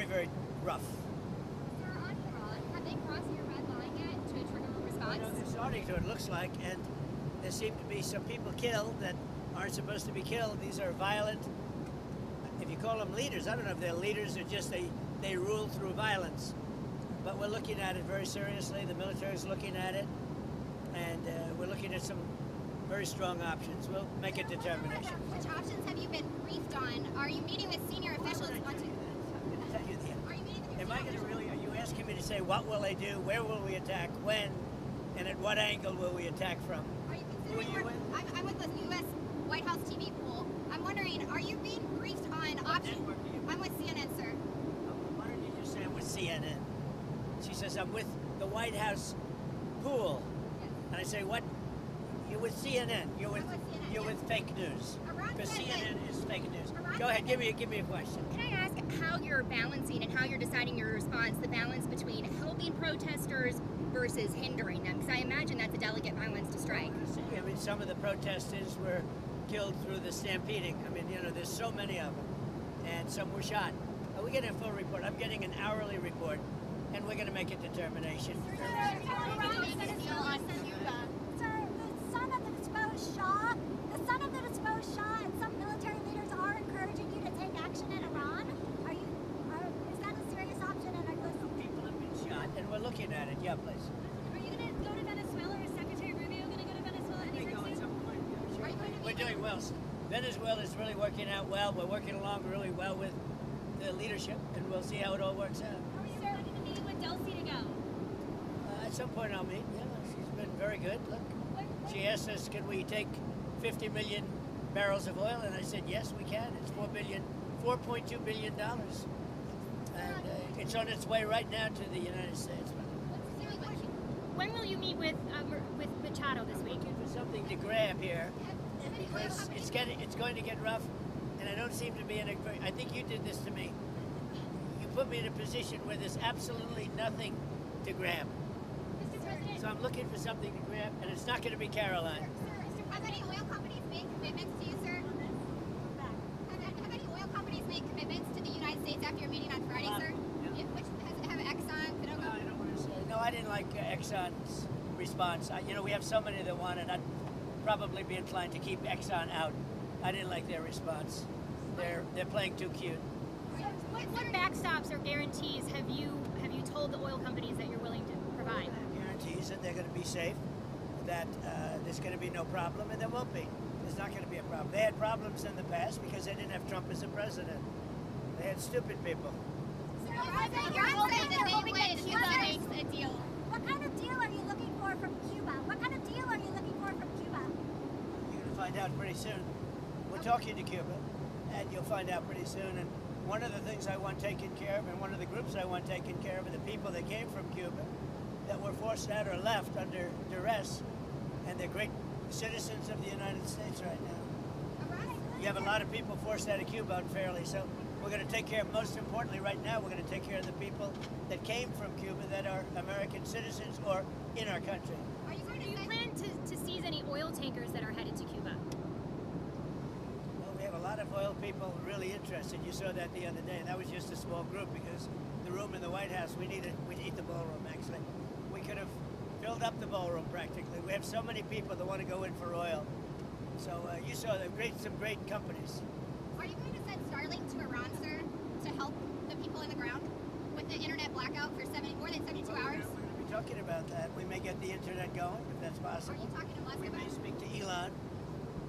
very rough. Sir, on Iran, have they crossed your red line yet to trigger a response? I know they're starting to, it looks like, and there seem to be some people killed that aren't supposed to be killed. These are violent, if you call them leaders, I don't know if they're leaders or just they rule through violence. But we're looking at it very seriously. The military's looking at it, and we're looking at some very strong options. We'll make a determination. Which options have you been briefed on? Are you meeting with senior officials? I'm going to tell you the Are you meeting with Am I going to really, are you asking me to say what will they do, where will we attack, when, and at what angle will we attack from? Are you Who are considering you with? I'm with the U.S. White House TV pool. I'm wondering, are you being briefed on options? network are you with? I'm with CNN, sir. Why don't you just say I'm with CNN? She says I'm with the White House pool. Yes. And I say, what? You're with CNN. You're with, I'm with CNN, you're yes. with fake news. Iran Because said CNN that- is fake news. Iran Go ahead, said give me a question. Can I ask how you're balancing and how you're deciding your response, the balance between helping protesters versus hindering them? Because I imagine that's a delicate balance to strike. I mean, some of the protesters were killed through the stampeding. I mean, you know, there's so many of them. And some were shot. We're getting a full report. I'm getting an hourly report, and we're going to make a determination. The son of the disposed Shah and some military leaders are encouraging you to take action in Iran. Is that a serious option? And are you listening? People have been shot, and we're looking at it. Yeah, please. Are you going to go to Venezuela? Or is Secretary Rubio going to go to Venezuela anytime soon? Are you going to We're doing well. Venezuela is really working out well. We're working along really well with the leadership, and we'll see how it all works out. Are you planning to meet with Delcy to go? At some point I'll meet. Yeah, she's been very good. Look, she asked us, can we take 50 million barrels of oil? And I said, yes, we can. It's $4.2 billion. And it's on its way right now to the United States. When will you meet with Machado this week? Looking for something to grab here, because it's going to get rough, and I don't seem to be in a very, I think you did this to me. You put me in a position where there's absolutely nothing to grab. Mr. President, So I'm looking for something to grab, and it's not going to be Caroline. Have any oil companies made commitments to you, sir? Have any oil companies made commitments to the United States after your meeting on Friday, sir? Yeah. Which have Exxon, No, Cadogo? I don't want to say. No, I didn't like Exxon's response. You know, we have so many that want it. I'd probably be inclined to keep Exxon out. I didn't like their response. They're playing too cute. What backstops or guarantees have you told the oil companies that you're willing to provide? Guarantees that they're going to be safe, that there's going to be no problem, and there won't be. There's not going to be a problem. They had problems in the past because they didn't have Trump as a president. They had stupid people. Iran said that they would. Cuba makes a deal. what kind of deal are you looking for from Cuba? What kind of deal are you looking for from Cuba? You're going to find out pretty soon. We're talking to Cuba, and you'll find out pretty soon. And one of the things I want taken care of, and one of the groups I want taken care of, are the people that came from Cuba that were forced out or left under duress, and they're great citizens of the United States right now. You have a lot of people forced out of Cuba unfairly, so we're going to take care of, most importantly right now, we're going to take care of the people that came from Cuba that are American citizens or in our country. Are you going Do to you say? plan to seize any oil tankers that are headed to Cuba? Well, we have a lot of oil people really interested. You saw that the other day. That was just a small group because the room in the White House, we need the ballroom actually. We could have filled up the ballroom practically. We have so many people that want to go in for oil. So you saw some great companies. Are you going to send Starlink to Iran, sir, to help the people in the ground with the internet blackout for more than 72 hours? We're going to be talking about that. We may get the internet going if that's Are possible. you talking to Musk We about may it? speak to Elon.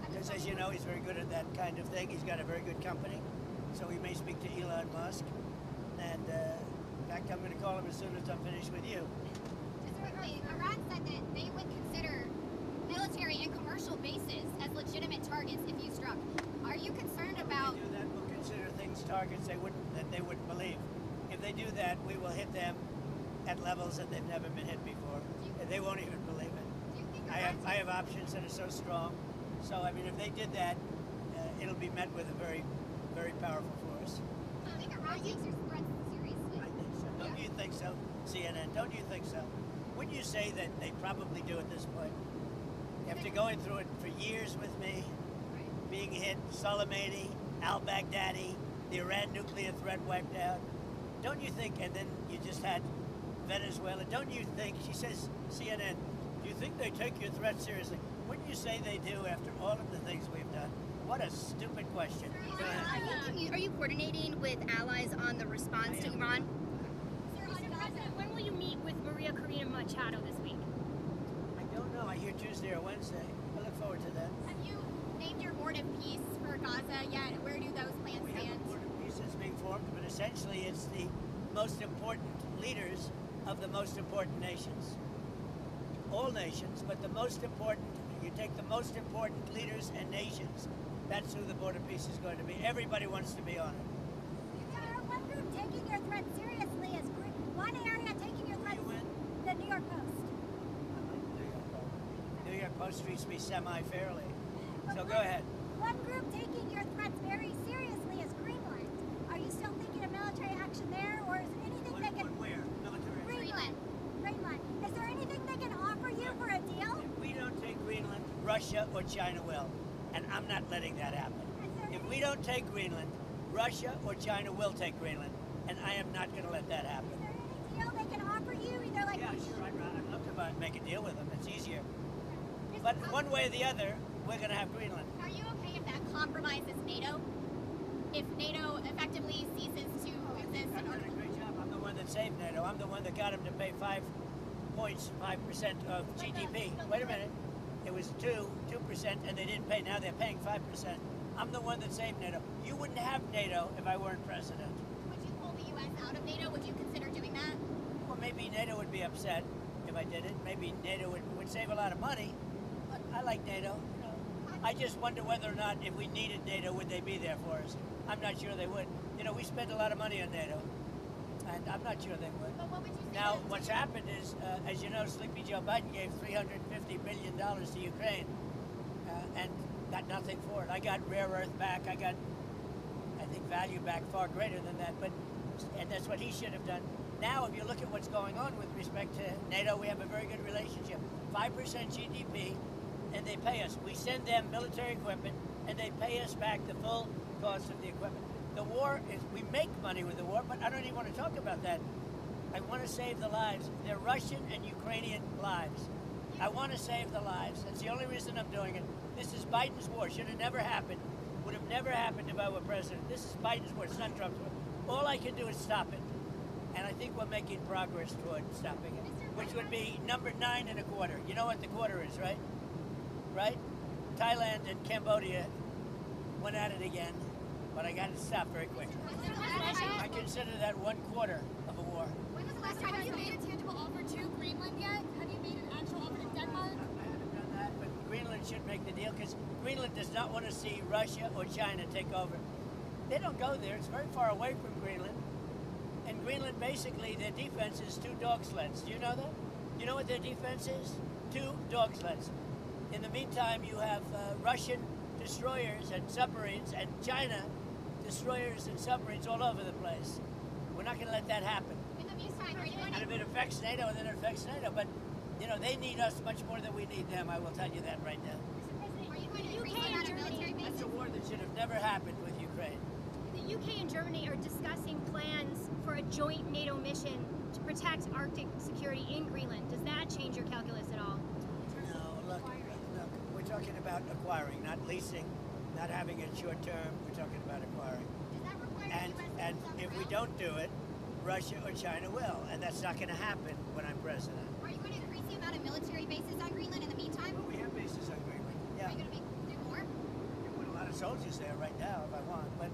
Because as you know, he's very good at that kind of thing. He's got a very good company. So we may speak to Elon Musk. And in fact, I'm going to call him as soon as I'm finished with you. Just quickly, Iran said that they would consider military and commercial bases as legitimate targets if you struck. Are you concerned about? If they do that, we'll consider things targets that they wouldn't believe. If they do that, we will hit them at levels that they've never been hit before. And they won't even believe it. Do you think I have options that are so strong. So, I mean, if they did that, it'll be met with a very, very powerful force. Do you think Iran takes your threats seriously? I think so. Don't you think so, CNN? Don't you think so? Wouldn't you say that they probably do at this point? After going through it for years with me, being hit, Soleimani, al-Baghdadi, the Iran nuclear threat wiped out, don't you think, and then you just had Venezuela, don't you think, she says, CNN, do you think they take your threat seriously? Wouldn't you say they do after all of the things we've done? What a stupid question. Go ahead. Are you coordinating with allies on the response to Iran? Mr. President, when will you meet with Maria Corina Machado this week? I don't know. I hear Tuesday or Wednesday. I look forward to that. Have you named your board of peace for Gaza yet? Where do those plans We have stand? a board of peace that's being formed, but essentially it's the most important leaders of the most important nations. All nations, but the most important, you take the most important leaders and nations, that's who the board of peace is going to be. Everybody wants to be on it. One group taking your threat seriously is one area taking your threat. The New York Post. New York Post treats me semi-fairly. So go ahead. One group taking your threats very seriously is Greenland. Are you still thinking of military action there, or is there anything they can? Where? Military. Greenland. Greenland. Is there anything they can offer you for a deal? If we don't take Greenland, Russia or China will. And I'm not letting that happen. If we don't take Greenland, Russia or China will take Greenland. And I am not going to let that happen. Is there any deal they can offer you? Either like Yeah, sure. I'd love to make a deal with them. It's easier. But one way or the other, we're going to have Greenland. Are you okay if that compromises NATO? If NATO effectively ceases to exist I've in order done a great job. I'm the one that saved NATO. I'm the one that got them to pay 5% of GDP. Wait a minute. It was 2%, and they didn't pay. Now they're paying 5%. I'm the one that saved NATO. You wouldn't have NATO if I weren't president. Would you pull the U.S. out of NATO? Would you consider doing that? Well, maybe NATO would be upset if I did it. Maybe NATO would save a lot of money. But I like NATO. You know, I just wonder whether or not if we needed NATO, would they be there for us? I'm not sure they would. You know, we spend a lot of money on NATO, and I'm not sure they would. But what would you say? Now, to- what's happened is, as you know, Sleepy Joe Biden gave $350 billion to Ukraine and got nothing for it. I got rare earth back. I got, I think, value back far greater than that. And that's what he should have done. Now, if you look at what's going on with respect to NATO, we have a very good relationship. 5% GDP, and they pay us. We send them military equipment, and they pay us back the full cost of the equipment. The war is, we make money with the war, but I don't even want to talk about that. I want to save the lives. They're Russian and Ukrainian lives. I want to save the lives. That's the only reason I'm doing it. This is Biden's war. Should have never happened. Would have never happened if I were president. This is Biden's war. It's not Trump's war. All I can do is stop it. And I think we're making progress toward stopping it, which would be number 9 1/4. You know what the quarter is, right? Right? Thailand and Cambodia went at it again, but I got it stopped very quickly. I consider that 1/4 of a war. When was the last time you made a tangible offer to Greenland yet? Have you made an actual offer to Denmark? I haven't done that, but Greenland should make the deal because Greenland does not want to see Russia or China take over. They don't go there. It's very far away from Greenland. And Greenland, basically, their defense is 2 dog sleds. Do you know that? You know what their defense is? 2 dog sleds. In the meantime, you have Russian destroyers and submarines and China destroyers and submarines all over the place. We're not going to let that happen. In the meantime, are you going And if it affects NATO, then it affects NATO. But, you know, they need us much more than we need them. I will tell you that right now. Are you going to UK increase and the amount of Germany, military That's bases? a war that should have never happened with Ukraine. The UK and Germany are discussing plans for a joint NATO mission to protect Arctic security in Greenland. Does that change your calculus at all? No, look, we're talking about acquiring, not leasing, not having it short term. We're talking about acquiring. Does that require And US and troops on if the we ground? don't do it, Russia or China will, and that's not going to happen when I'm president. Are you going to increase the amount of military bases on Greenland in the meantime? But we have bases on Greenland. Are Yeah, you going to do more? I put a lot of soldiers there right now if I want, but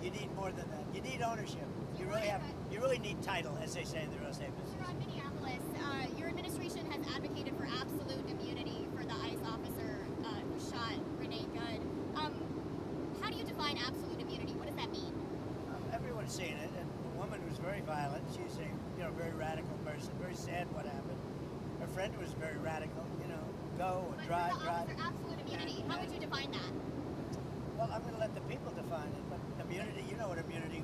you need more than that. You need ownership. You really have. You really need title, as they say in the real estate business. You're on Minneapolis. Your administration has advocated for absolute immunity for the ICE officer who shot Renee Good. How do you define absolute immunity? What does that mean? Everyone's seen it, and the woman was very violent. She's a very radical person. Very sad what happened. Her friend was very radical. Go and But drive. for the officer absolute immunity, how would you define that? Well, I'm going to let the people define it. But immunity, you know what immunity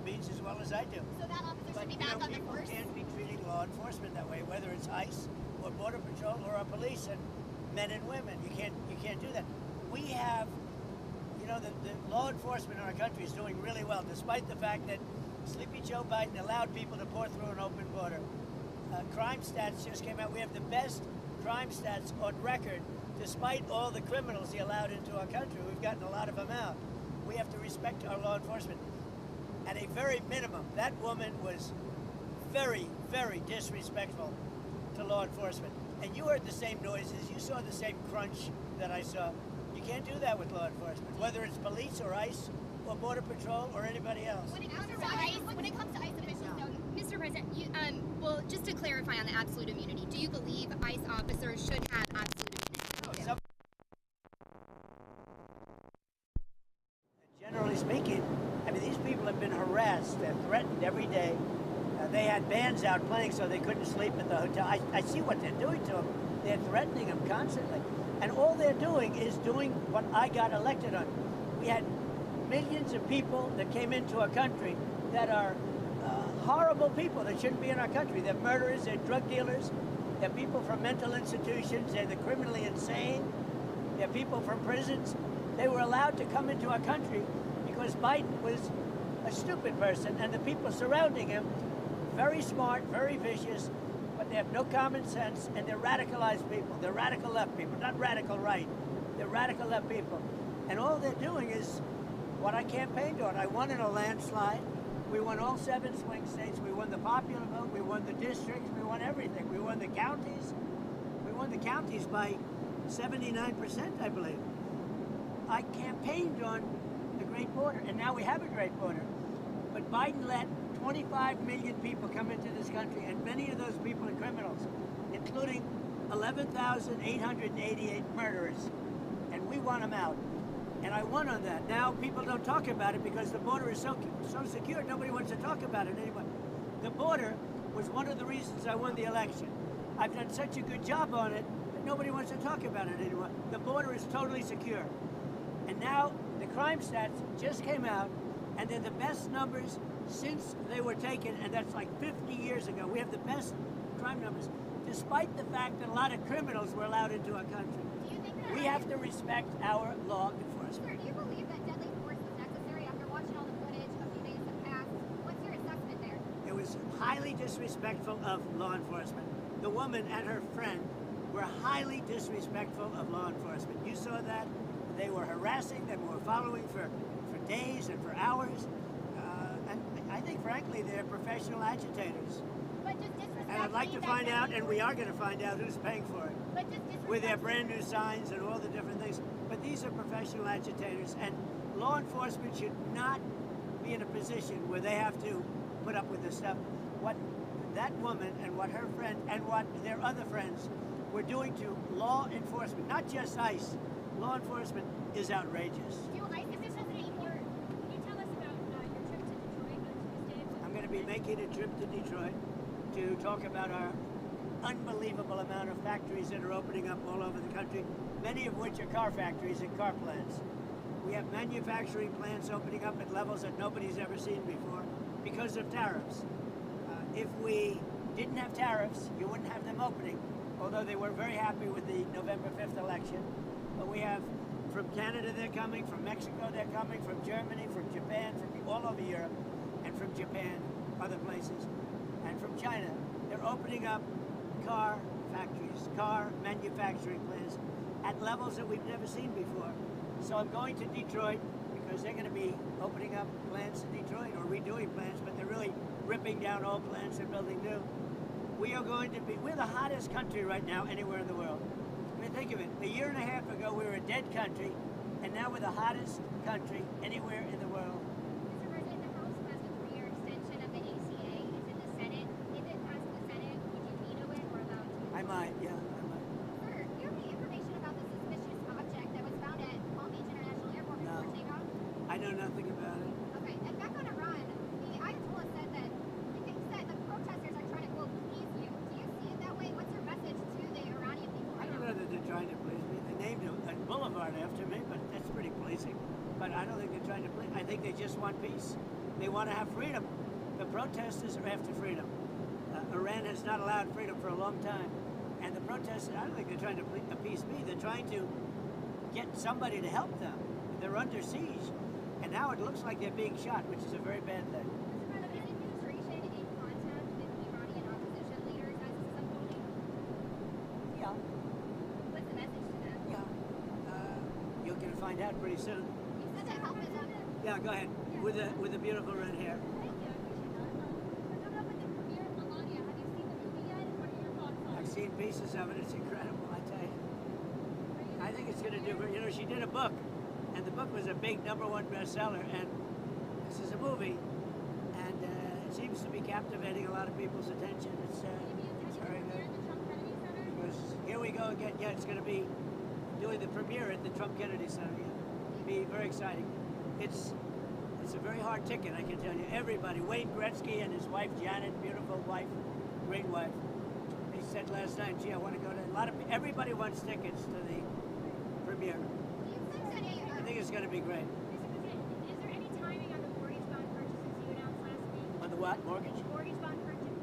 means as well as I do. So that officer But should be back on the people force? can't be treating law enforcement that way, whether it's ICE or Border Patrol or our police and men and women. You can't do that. We have, the law enforcement in our country is doing really well, despite the fact that Sleepy Joe Biden allowed people to pour through an open border. Crime stats just came out. We have the best crime stats on record, despite all the criminals he allowed into our country. We've gotten a lot of them out. We have to respect our law enforcement. At a very minimum, that woman was very, very disrespectful to law enforcement. And you heard the same noises. You saw the same crunch that I saw. You can't do that with law enforcement, whether it's police or ICE or Border Patrol or anybody else. When it comes to ICE officials, though, Mr. President, well, just to clarify on the absolute immunity, do you believe ICE officers should have absolute immunity? Generally speaking, I mean, these people have been harassed and threatened every day. They had bands out playing so they couldn't sleep at the hotel. I see what they're doing to them. They're threatening them constantly. And all they're doing is doing what I got elected on. We had millions of people that came into our country that are horrible people that shouldn't be in our country. They're murderers, they're drug dealers, they're people from mental institutions, they're the criminally insane, they're people from prisons. They were allowed to come into our country because Biden was a stupid person, and the people surrounding him, very smart, very vicious, but they have no common sense, and they're radicalized people. They're radical left people, not radical right. They're radical left people. And all they're doing is what I campaigned on. I won in a landslide. We won all 7 swing states. We won the popular vote. We won the districts. We won everything. We won the counties. We won the counties by 79%, I believe. I campaigned on the Great Border, and now we have a Great Border. But Biden let 25 million people come into this country, and many of those people are criminals, including 11,888 murderers, and we want them out. And I won on that. Now people don't talk about it because the border is so secure, nobody wants to talk about it anymore. The border was one of the reasons I won the election. I've done such a good job on it that nobody wants to talk about it anymore. The border is totally secure. And now the crime stats just came out, and they're the best numbers since they were taken, and that's like 50 years ago. We have the best crime numbers, despite the fact that a lot of criminals were allowed into our country. We have to respect our law enforcement. Sir, do you believe that deadly force was necessary after watching all the footage a few days have passed? What's your assessment there? It was highly disrespectful of law enforcement. The woman and her friend were highly disrespectful of law enforcement. You saw that. They were harassing them, were following for days and for hours. And I think, frankly, they're professional agitators. But does disrespect And I'd like to find out, and we are going to find out who's paying for it, But does disrespect with their brand new signs and all the different things. But these are professional agitators, and law enforcement should not be in a position where they have to put up with this stuff. What that woman and what her friend and what their other friends were doing to law enforcement, not just ICE, law enforcement is outrageous. do ICE officials anymore? Can you tell us about your trip to Detroit on Tuesday? I'm going to be making a trip to Detroit to talk about our unbelievable amount of factories that are opening up all over the country, many of which are car factories and car plants. We have manufacturing plants opening up at levels that nobody's ever seen before because of tariffs. If we didn't have tariffs, you wouldn't have them opening, although they were very happy with the November 5th election. But we have, from Canada they're coming, from Mexico they're coming, from Germany, from Japan, from all over Europe, and from Japan, other places, and from China. They're opening up car factories, car manufacturing plants at levels that we've never seen before. So I'm going to Detroit because they're going to be opening up plants in Detroit, or redoing plants, but they're really ripping down old plants and building new. We're the hottest country right now anywhere in the world. I mean, think of it. A year and a half ago, we were a dead country, and now we're the hottest country anywhere in the world. Mr. President, the House passed a 3-year extension of the ACA. It's in the Senate. If it passed the Senate, would you veto it or allow it to? I might, yeah, I might. Sir, do you have any information about the suspicious object that was found at Palm Beach International Airport No. before takeoff? I know nothing about it. Okay, and back on Iran, the Ayatollah said that he thinks that the protesters are trying to, quote, please you. Do you see it that way? What's your message to the Iranian people I right don't now? know that they're trying to please me. They named a boulevard after me, but that's pretty pleasing. But I don't think they're trying to please. I think they just want peace. They want to have freedom. The protesters are after freedom. Iran has not allowed freedom for a long time. And the protesters, I don't think they're trying to appease me. They're trying to get somebody to help them. They're under siege. And now it looks like they're being shot, which is a very bad thing. Mr. President, Yeah, What's the message to them? yeah. You're going to find out pretty soon. You said that help is Yeah, go ahead. With the beautiful red hair. Thank you, I appreciate that. Coming up with the premiere of Melania, have you seen the movie yet? And what are your thoughts on I've it? seen pieces of it. It's incredible, I tell you. I think it's going to do. You know, she did a book, and the book was a big #1 bestseller. And this is a movie, and it seems to be captivating a lot of people's attention. It's very good. Because here we go again. Yeah, it's going to be doing the premiere at the Trump Kennedy Center. Yeah. It'll be very exciting. It's a very hard ticket, I can tell you. Everybody, Wayne Gretzky and his wife Janet, beautiful wife, great wife. They said last night, gee, I want to go to everybody wants tickets to the premiere. I think it's going to be great. Is there any timing on the mortgage bond purchases you announced last week? On the what? Mortgage? Mortgage bond purchases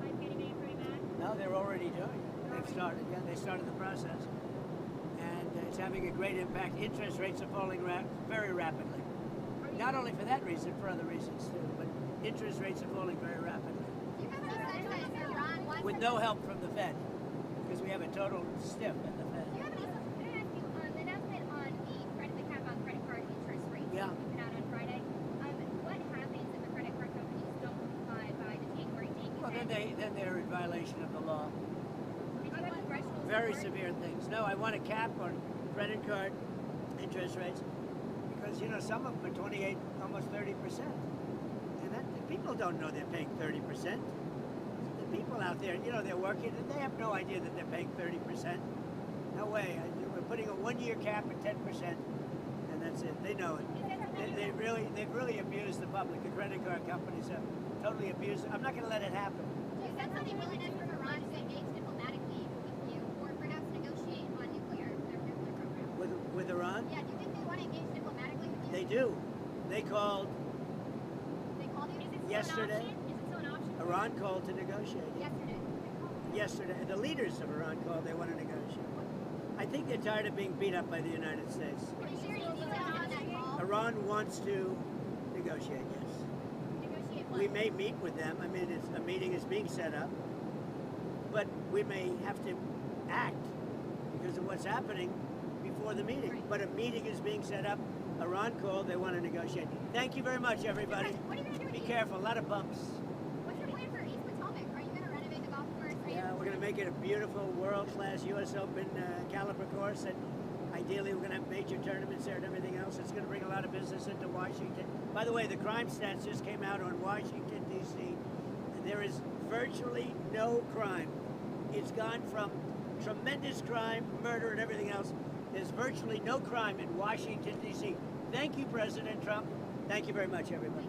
by Fannie Mae and Freddie Mac? No, they're already doing it. They've started. Yeah, they started the process, and it's having a great impact. Interest rates are falling very rapidly. Not only for that reason, for other reasons too, but interest rates are falling very rapidly. With no help from the Fed, because we have a total stiff in the Fed. Can I ask you, the announcement on the cap on credit card interest rates Yeah. that came out on Friday, what happens if the credit card companies don't comply by the January date? Well, then they're in violation of the law. Did you have congressional Very support? severe things. No, I want a cap on credit card interest rates because you know some of them are 28, almost 30%, and people don't know they're paying 30%. The people out there, you know, they're working and they have no idea that they're paying 30%. No way. We're putting a 1-year cap at 10%, and that's it. They know it. They've really abused the public. The credit card companies have totally abused it. I'm not going to let it happen. Is that something willingness from Iran to engage diplomatically with you, or perhaps negotiate on their nuclear program? With Iran, Yeah, do you think they want to engage diplomatically with you? they do. They called They called you? yesterday. Is it still an option? Iran called to negotiate. Yesterday. Yesterday, the leaders of Iran called. They want to negotiate. I think they're tired of being beat up by the United States. Can you share any details on that call? Iran wants to negotiate. Yes. Negotiate what? We may meet with them. I mean, a meeting is being set up, but we may have to act because of what's happening before the meeting. Right. But a meeting is being set up. Iran called. They want to negotiate. Thank you very much, everybody. What are you going to do with Be East? careful. A lot of bumps. What's your plan for East Potomac? Are you going to renovate the golf course? Yeah, we're going to make it a beautiful world-class U.S. Open caliber course, and ideally we're going to have major tournaments there and everything else. It's going to bring a lot of business into Washington. By the way, the crime stats just came out on Washington, D.C., and there is virtually no crime. It's gone from tremendous crime, murder, and everything else. There's virtually no crime in Washington, D.C. Thank you, President Trump. Thank you very much, everybody.